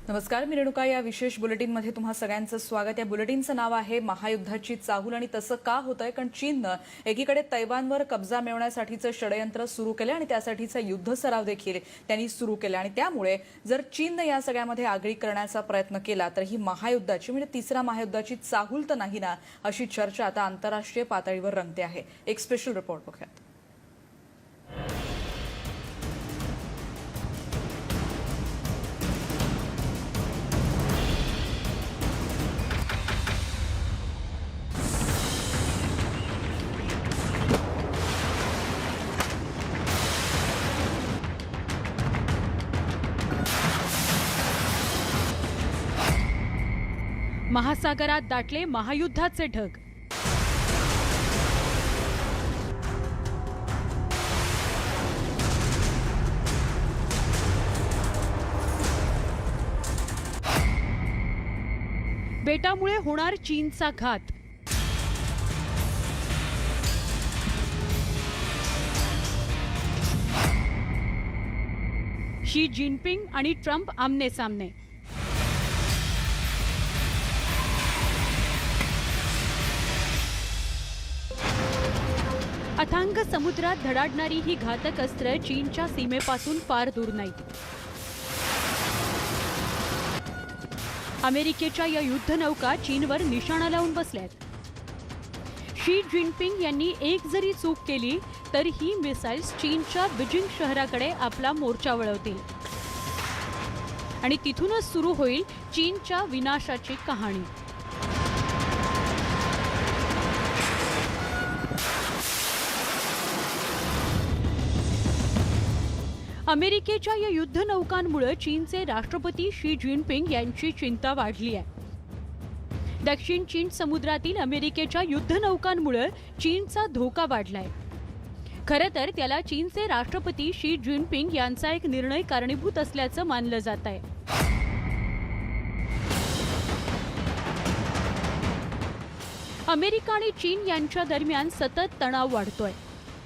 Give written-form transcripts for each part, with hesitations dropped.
नमस्कार, मी रेणुका. या विशेष बुलेटिनमध्ये तुम्हा सगळ्यांचं स्वागत. या बुलेटिनचं नाव आहे महायुद्धाची चाहूल. आणि तसं का होतंय? कारण चीननं एकीकडे तैवानवर कब्जा मिळवण्यासाठीचं षडयंत्र सुरू केलं आणि त्यासाठीचा युद्ध सराव देखील त्यांनी सुरू केला. आणि त्यामुळे जर चीननं या सगळ्यामध्ये आगळी करण्याचा प्रयत्न केला तर ही महायुद्धाची म्हणजे तिसऱ्या महायुद्धाची चाहूल तर नाही ना, अशी चर्चा आता आंतरराष्ट्रीय पातळीवर रंगते आहे. एक स्पेशल रिपोर्ट बघूयात. महासागरात दाटले महायुद्धाचे ढग. बेटामुळे होणार चीनचा घात. शी जिनपिंग आणि ट्रम्प आमने सामने. अथांग समुद्रात धडाडणारी ही घातक अस्त्र चीनच्या सीमेपासून फार दूर नाहीत. अमेरिकेच्या या युद्धनौका चीनवर निशाणा लावून बसल्यात. शी जिनपिंग यांनी एक जरी चूक केली तर ही मिसाईल्स चीनच्या बीजिंग शहराकडे आपला मोर्चा वळवतील आणि तिथूनच सुरू होईल चीनच्या विनाशाची कहाणी. अमेरिकेच्या या युद्धनौकांमुळे चीनचे राष्ट्रपती शी जिनपिंग यांची चिंता वाढली आहे. दक्षिण चीन समुद्रातील अमेरिकेच्या युद्धनौकांमुळे चीनचा धोका वाढलाय. खरं तर त्याला चीनचे राष्ट्रपती शी जिनपिंग यांचा एक निर्णय कारणीभूत असल्याचं मानलं जात आहे. अमेरिका आणि चीन यांच्या दरम्यान सतत तणाव वाढतोय.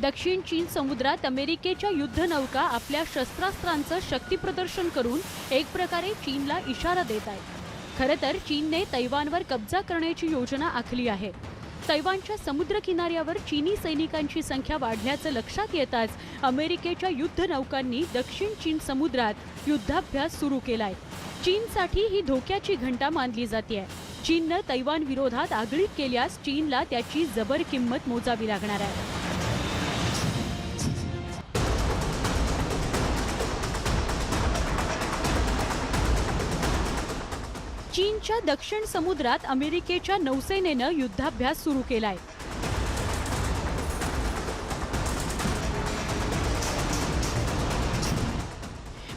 दक्षिण चीन समुद्रात अमेरिकेच्या युद्धनौका आपल्या शस्त्रास्त्रांचं शक्तीप्रदर्शन करून एक प्रकारे चीनला इशारा देत आहेत. खरं तर चीनने तैवानवर कब्जा करण्याची योजना आखली आहे. तैवानच्या समुद्र किनाऱ्यावर चीनी सैनिकांची संख्या वाढल्याचं लक्षात येताच अमेरिकेच्या युद्धनौकांनी दक्षिण चीन समुद्रात युद्धाभ्यास सुरू केलाय. चीनसाठी ही धोक्याची घंटा मानली जाते. चीननं तैवान विरोधात आगळीक केल्यास चीनला त्याची जबर किंमत मोजावी लागणार आहे. चीनच्या दक्षिण समुद्रात अमेरिकेच्या नौसेनेनं युद्धाभ्यास सुरू केलाय.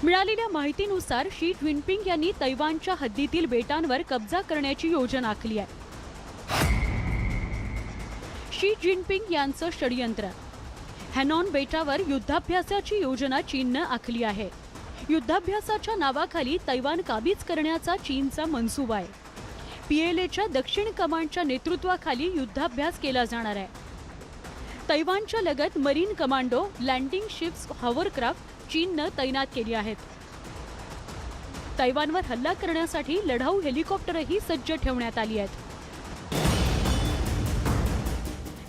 मिळालेल्या माहितीनुसार शी जिनपिंग यांनी तैवानच्या हद्दीतील बेटांवर कब्जा करण्याची योजना आखली आहे. शी जिनपिंग यांचं षडयंत्र. हॅनॉन बेटावर युद्धाभ्यासाची योजना चीननं आखली आहे. युद्धाभ्यासाच्या नावाखाली तैवान काबीज करण्याचा चीनचा मनसुबा आहे. PLAच्या दक्षिण कमांडच्या नेतृत्वाखाली युद्धाभ्यास केला जाणार आहे. तैवानच्या लगत marine commando, landing ships, hovercraft चीननं तैनात केली आहेत. तैवानवर हल्ला करण्यासाठी लढाऊ हेलिकॉप्टरही सज्ज ठेवण्यात आली आहेत.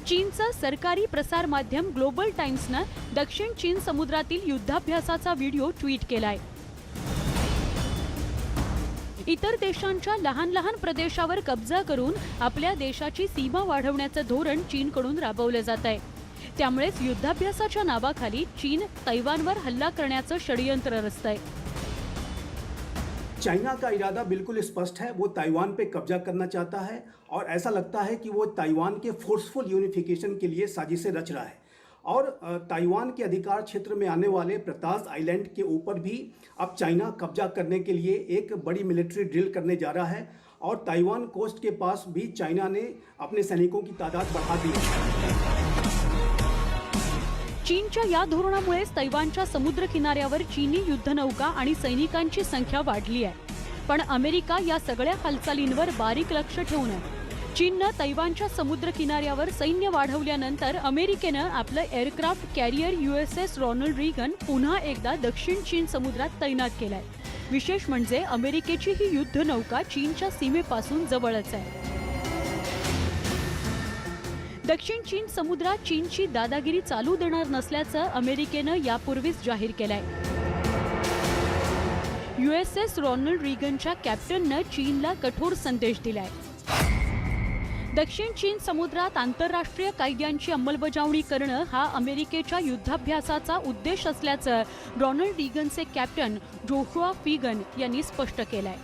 चीनचं सरकारी प्रसार माध्यम ग्लोबल टाइम्सनं दक्षिण चीन समुद्रातील युद्धाभ्यासाचा व्हिडिओ ट्विट केलाय. इतर देशांच्या लहान लहान प्रदेशावर कब्जा करून आपल्या देशाची सीमा वाढवण्याचं धोरण चीनकडून राबवलं जात आहे. त्यामुळेच युद्धाभ्यासाच्या नावाखाली चीन तैवानवर हल्ला करण्याचं षडयंत्र रचतंय. चाइना का इरादा बिल्कुल स्पष्ट है. वो ताइवान पे कब्जा करना चाहता है और ऐसा लगता है कि वो ताइवान के फोर्सफुल यूनिफिकेशन के लिए साजिशें रच रहा है. और ताइवान के अधिकार क्षेत्र में आने वाले प्रतास आइलैंड के ऊपर भी अब चाइना कब्जा करने के लिए एक बड़ी मिलिट्री ड्रिल करने जा रहा है. और ताइवान कोस्ट के पास भी चाइना ने अपने सैनिकों की तादाद बढ़ा दी है. चीनच्या या धोरणामुळेच तैवानच्या समुद्र किनाऱ्यावर चीनी युद्धनौका आणि सैनिकांची संख्या वाढली आहे. पण अमेरिका या सगळ्या हालचालींवर बारीक लक्ष ठेवून आहे. चीननं तैवानच्या समुद्र किनाऱ्यावर सैन्य वाढवल्यानंतर अमेरिकेनं आपलं एअरक्राफ्ट कॅरियर USS रॉनल्ड रीगन पुन्हा एकदा दक्षिण चीन समुद्रात तैनात केलंय. विशेष म्हणजे अमेरिकेची ही युद्ध नौका चीनच्या सीमेपासून जवळच आहे. दक्षिण चीन समुद्रात चीनची दादागिरी चालू देणार नसल्याचं अमेरिकेनं यापूर्वीच जाहीर केलंय. USS रॉनल्ड रीगनच्या कॅप्टननं चीनला कठोर संदेश दिलाय. दक्षिण चीन समुद्रात आंतरराष्ट्रीय कायद्यांची अंमलबजावणी करणं हा अमेरिकेच्या युद्धाभ्यासाचा उद्देश असल्याचं रॉनल्ड रीगनचे कॅप्टन जोशुआ फिगन यांनी स्पष्ट केलंय.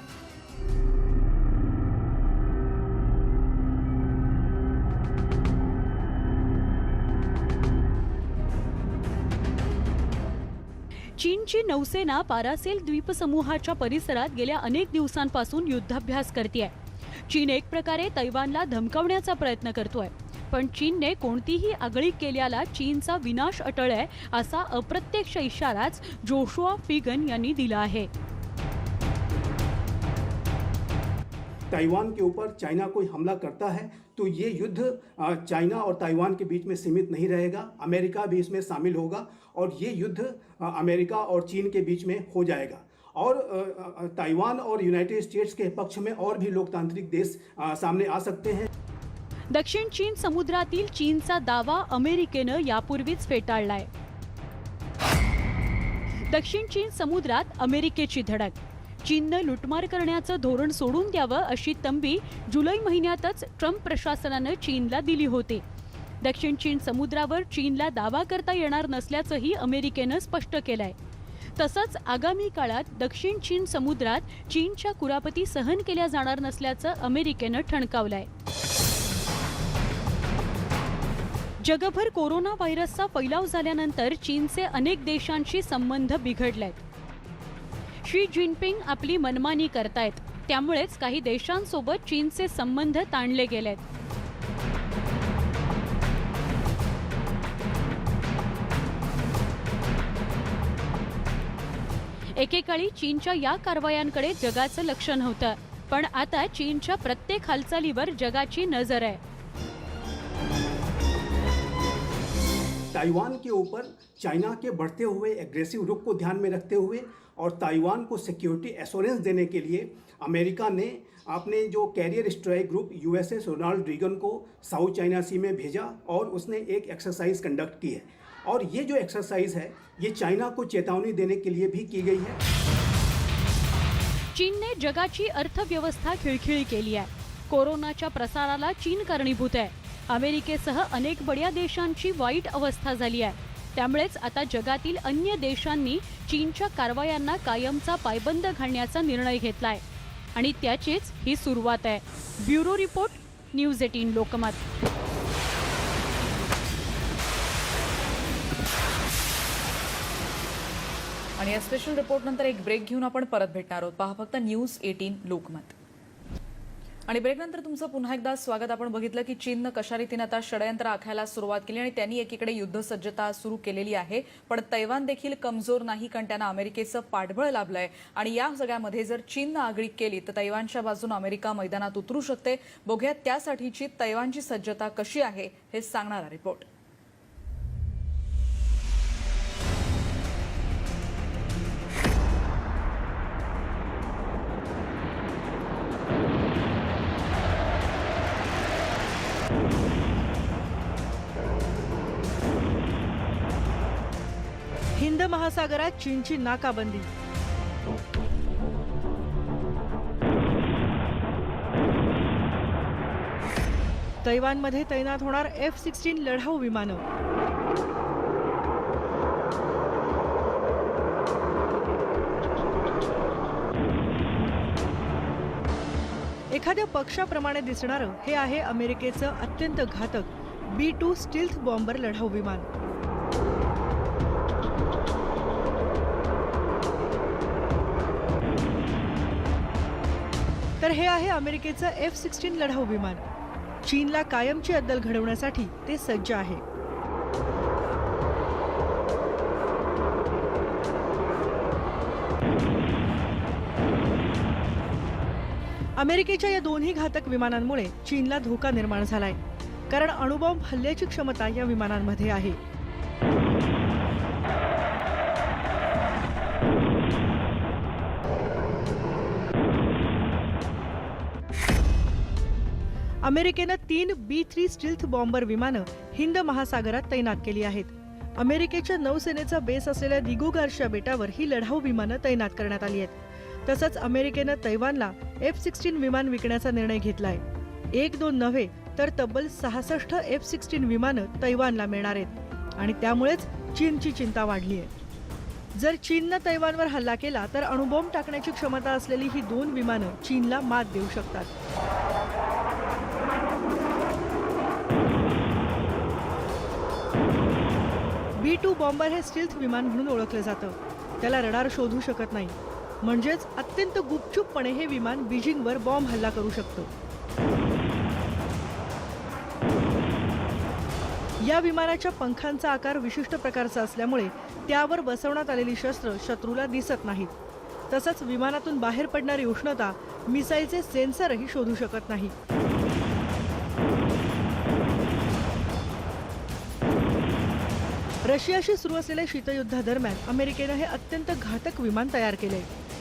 चीनची नौसेना पारासेल द्वीपसमूहाच्या परिसरात गेल्या अनेक दिवसांपासून युद्धाभ्यास करतेय. चीन एक प्रकारे तैवानला धमकावण्याचा प्रयत्न करतोय, पण चीनने कोणतीही आगळीक केल्याला चीनचा विनाश अटळ आहे असा अप्रत्यक्ष इशाराच जोशुआ फिगन यांनी दिला आहे. ताइवान के ऊपर चाइना कोई हमला करता है तो ये युद्ध चाइना और ताइवान के बीच में सीमित नहीं रहेगा. अमेरिका भी इसमें शामिल होगा और ये युद्ध अमेरिका और चीन के बीच में हो जाएगा. और ताइवान और यूनाइटेड स्टेट्स के पक्ष में और भी लोकतांत्रिक देश सामने आ सकते हैं. दक्षिण चीन समुद्रातील चीनचा दावा अमेरिकेनं यापूर्वीच फेटाळलाय. दक्षिण चीन समुद्रात अमेरिकेची धडक. चीननं लुटमार करण्याचं धोरण सोडून द्यावं अशी तंबी जुलै महिन्यातच ट्रम्प प्रशासनानं चीनला दिली होती. दक्षिण चीन समुद्रावर चीनला दावा करता येणार नसल्याचंही अमेरिकेनं स्पष्ट केलंय. तसंच आगामी काळात दक्षिण चीन समुद्रात चीनच्या कुरापती सहन केल्या जाणार नसल्याचं अमेरिकेनं ठणकावलंय. जगभर कोरोना व्हायरसचा फैलाव झाल्यानंतर चीनचे अनेक देशांशी संबंध बिघडलेत. शी जिनपिंग आपली मनमानी करतायत, त्यामुळेच काही देशांसोबत चीनचे संबंध ताणले गेलेत. एकेकाळी चीनच्या या कारवायांकडे जगाचं लक्ष नव्हतं, पण आता चीनच्या प्रत्येक हालचालीवर जगाची नजर आहे. ताइवान के ऊपर चाइना के बढ़ते हुए एग्रेसिव रुख को ध्यान में रखते हुए और ताइवान को सिक्योरिटी एश्योरेंस देने के लिए अमेरिका ने अपने जो carrier strike group USS Ronald Reagan को साउथ चाइना सी में भेजा और उसने एक एक्सरसाइज कंडक्ट की है. और ये जो एक्सरसाइज है ये चाइना को चेतावनी देने के लिए भी की गई है. चीनने जगाची अर्थव्यवस्था खिळखिळी केली आहे. कोरोनाच्या प्रसाराला चीन कारणीभूत आहे. अमेरिकेसह अनेक बड्या देशांची वाईट अवस्था झाली आहे. त्यामुळेच आता जगातील अन्य देशांनी चीनच्या कारवायांना कायमचा पायबंद घालण्याचा निर्णय घेतलाय आणि त्याचीच ही सुरुवात आहे. Bureau report, news 18 Lokmat. आणि या स्पेशल रिपोर्ट नंतर एक ब्रेक घेऊन आपण परत भेटणार आहोत. पहा फक्त न्यूज 18 लोकमत. आणि ब्रेकनंतर तुमचं पुन्हा एकदा स्वागत. आपण बघितलं की चीननं कशा रीतीने आता षडयंत्र आखायला सुरुवात केली आणि त्यांनी एकीकडे युद्धसज्जता सुरू केलेली आहे, पण तैवान देखील कमजोर नाही, कारण त्यांना अमेरिकेचं पाठबळ लाभलंय. आणि या सगळ्यामध्ये जर चीननं आगळीक केली तर तैवानच्या बाजूने अमेरिका मैदानात उतरू शकते. बघूयात त्यासाठीची तैवानची सज्जता कशी आहे हे सांगणारा रिपोर्ट. हिंद महासागरात चीनची नाकाबंदी. तैवानमध्ये तैनात होणार F-16 लढाऊ विमानं. एखाद्या पक्षाप्रमाणे दिसणारं हे आहे अमेरिकेचं अत्यंत घातक B-2 स्टील्थ बॉम्बर लढाऊ विमान. तर हे आहे अमेरिकेचं F-16 लढाऊ विमान. चीनला कायमची अद्दल घडवण्यासाठी ते सज्ज आहे. अमेरिकेच्या या दोन्ही घातक विमानांमुळे चीनला धोका निर्माण झालाय, कारण अणुबॉम्ब हल्ल्याची क्षमता या विमानांमध्ये आहे. अमेरिकेनं 3 B-3 स्टील्थ बॉम्बर विमानं हिंद महासागरात तैनात केली आहेत. अमेरिकेच्या नौसेनेचा बेस असलेल्या दिगो गार्शिया बेटावर ही लढाऊ विमानं तैनात करण्यात आली आहेत. तसंच अमेरिकेनं तैवानला F-16 विमान विकण्याचा निर्णय घेतलाय. 1-2 नव्हे तर तब्बल 66 F-16 विमानं तैवानला मिळणार आहेत आणि त्यामुळेच चीनची चिंता वाढली आहे. जर चीननं तैवानवर हल्ला केला तर अणुबॉम्ब टाकण्याची क्षमता असलेली ही 2 विमानं चीनला मात देऊ शकतात. B-2 बॉम्बर हे स्टील्थ विमान म्हणून ओळखलं जातं. त्याला रडार शोधू शकत नाही, म्हणजेच अत्यंत गुपचूपपणे हे विमान बीजिंगवर बॉम्ब हल्ला करू शकतं. या विमानाच्या पंखांचा आकार विशिष्ट प्रकारचा असल्यामुळे त्यावर बसवण्यात आलेली शस्त्र शत्रूला दिसत नाहीत. तसंच विमानातून बाहेर पडणारी उष्णता मिसाईलचे सेन्सरही शोधू शकत नाही. रशियाशी सुरू असलेल्या शीतयुद्धादरम्यान अमेरिकेनं हे अत्यंत घातक विमान तयार केले.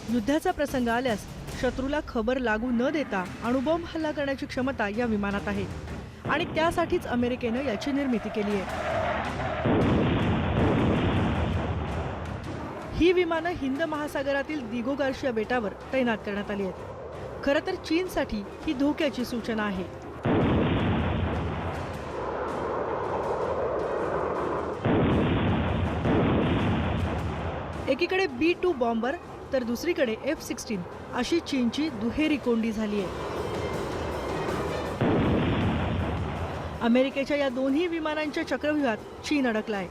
युद्धाचा प्रसंग आल्यास शत्रूला खबर लागू न देता अणुबॉम्ब हल्ला करण्याची क्षमता या विमानात आहे आणि त्यासाठीच अमेरिकेनं याची निर्मिती केली आहे. ही विमानं हिंद महासागरातील दिगो गार्शिया बेटावर तैनात करण्यात आली आहेत. खरं तर चीनसाठी ही धोक्याची सूचना आहे. एकीकडे B-2 बॉम्बर तर दुसरीकडे F-16 अशी चीनची दुहेरी कोंडी झाली आहे. अमेरिकेच्या या दोन्ही विमानांच्या चक्रव्यूहात चीन अडकलाय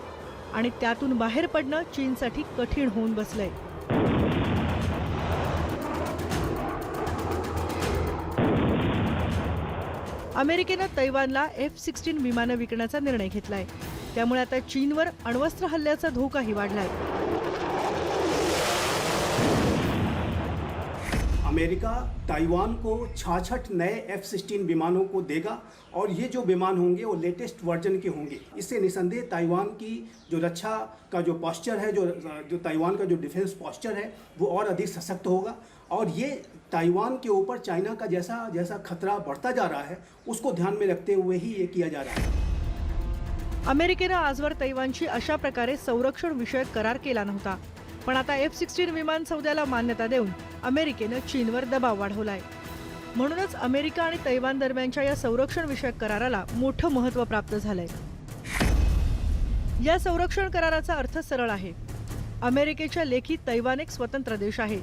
आणि त्यातून बाहेर पडणं चीनसाठी कठीण होऊन बसलंय. अमेरिकेनं तैवानला F-16 विमानं विकण्याचा निर्णय घेतलाय. त्यामुळे आता चीनवर अण्वस्त्र हल्ल्याचा धोकाही वाढलाय. अमेरिका ताइवान को 66 नए F-16 विमानों को देगा और ये जो विमान होंगे वो लेटेस्ट वर्जन के होंगे. इससे निसंदेह ताइवान की जो रक्षा का जो पॉस्चर है, जो ताइवान का जो डिफेंस पॉस्चर है वो और अधिक सशक्त होगा और ये ताइवान के ऊपर चाइना का जैसा खतरा बढ़ता जा रहा है उसको ध्यान में रखते हुए ही ये किया जा रहा है. अमेरिकेनं आजवर तैवानशी अशा प्रकारे संरक्षण विषयक करार केला नव्हता. पण आता F-16 विमान सौद्याला मान्यता देऊन अमेरिकेनं चीनवर दबाव वाढवलाय. म्हणूनच अमेरिका आणि तैवान दरम्यानच्या या संरक्षण विषयक कराराला मोठं महत्त्व प्राप्त झालंय. या संरक्षण कराराचा अर्थ सरळ आहे. अमेरिकेच्या लेखी तैवान एक स्वतंत्र देश आहे.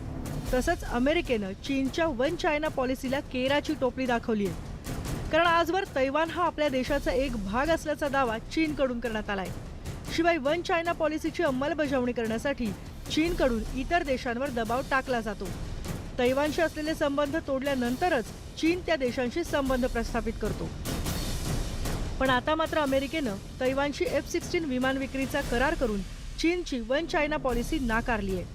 तसंच अमेरिकेनं चीनच्या वन चायना पॉलिसीला केराची टोपली दाखवली आहे. कारण आजवर तैवान हा आपल्या देशाचा एक भाग असल्याचा दावा चीनकडून करण्यात आलाय. शिवाय वन चायना पॉलिसीची अंमलबजावणी करण्यासाठी चीनकडून इतर देशांवर दबाव टाकला जातो. तैवानशी असलेले संबंध तोडल्यानंतरच चीन त्या देशांशी संबंध प्रस्थापित करतो. पण आता मात्र अमेरिकेनं तैवानशी F-16 विमान विक्रीचा करार करून चीनची वन चायना पॉलिसी नाकारली आहे.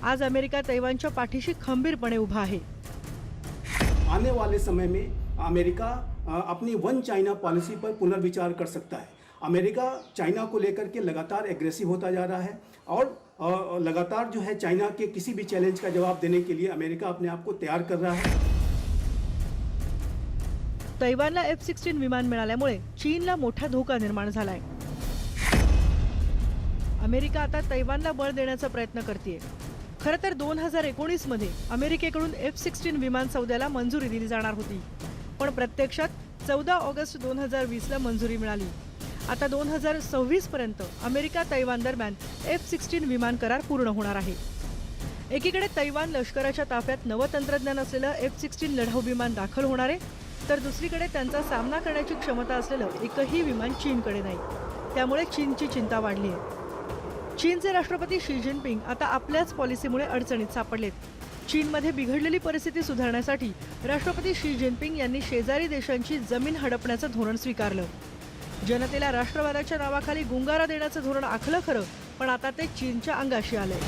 आज अमेरिका तैवानच्या पाठीशी खंबीरपणे उभा आहे. आने वाले समय में अमेरिका अपनी वन चाइना पॉलिसी पर पुनर्विचार कर सकता है. अमेरिका चाइना को लेकर के लगातार एग्रेसिव होता जा रहा है और लगातार जो है चाइना के किसी भी चैलेंज का जवाब देने के लिए अमेरिका अपने आप को तैयार कर रहा है. तैवानला F-16 विमान मिळाल्यामुळे चीनला मोठा धोका निर्माण झालाय. अमेरिका आता तैवानला बळ देण्याचा प्रयत्न करतेय. खरं तर 2019 मध्ये अमेरिकेकडून F-16 विमान सौद्याला मंजुरी दिली जाणार होती. पण प्रत्यक्षात 14 ऑगस्ट 2020 ला मंजुरी मिळाली. आता 2026 पर्यंत अमेरिका तैवान दरम्यान F-16 विमान करार पूर्ण होणार आहे. एकीकडे तैवान लष्कराच्या ताफ्यात नवतंत्रज्ञान असलेलं F-16 लढाऊ विमान दाखल होणार आहे, तर दुसरीकडे त्यांचा सामना करण्याची क्षमता असलेलं एकही विमान चीनकडे नाही. त्यामुळे चीनची चिंता वाढली आहे. चीनचे राष्ट्रपती शी जिनपिंग आता आपल्याच पॉलिसीमुळे अडचणीत सापडलेत. चीनमध्ये बिघडलेली परिस्थिती सुधारण्यासाठी राष्ट्रपती शी जिनपिंग यांनी शेजारी देशांची जमीन हडपण्याचं धोरण स्वीकारलं. जनतेला राष्ट्रवादाच्या नावाखाली गुंगारा देण्याचं धोरण आखलं खरं, पण आता ते चीनच्या अंगाशी आलंय.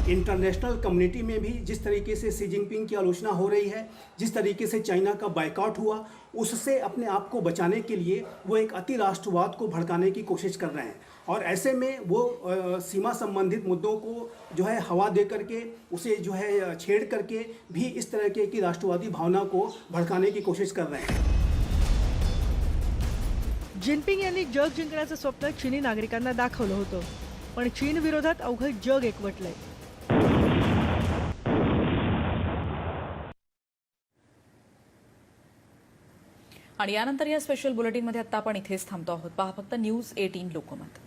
इंटरनेशनल कम्युनिटी में भी जिस तरीके से शी जिनपिंग की आलोचना हो रही है, जिस तरीके से चाइना का बायकॉट हुआ, उससे अपने आप को बचाने के लिए वो एक अति राष्ट्रवाद को भड़काने की कोशिश कर रहे हैं. और ऐसे में वो सीमा संबंधित मुद्दों को जो है हवा दे करके उसे जो है छेड़ करके भी इस तरह की राष्ट्रवादी भावना को भड़काने की कोशिश कर रहे हैं। जिनपिंग यांनी जग जिंकण्याचं स्वप्न चीनी नागरिकांना दाखवलं होतं, पण चीन विरोधात अवघं जग एकवटलंय. आणि यानंतर या स्पेशल बुलेटिनमध्ये आता आपण इथेच थांबतो आहोत. पहा फक्त न्यूज 18 लोकमत.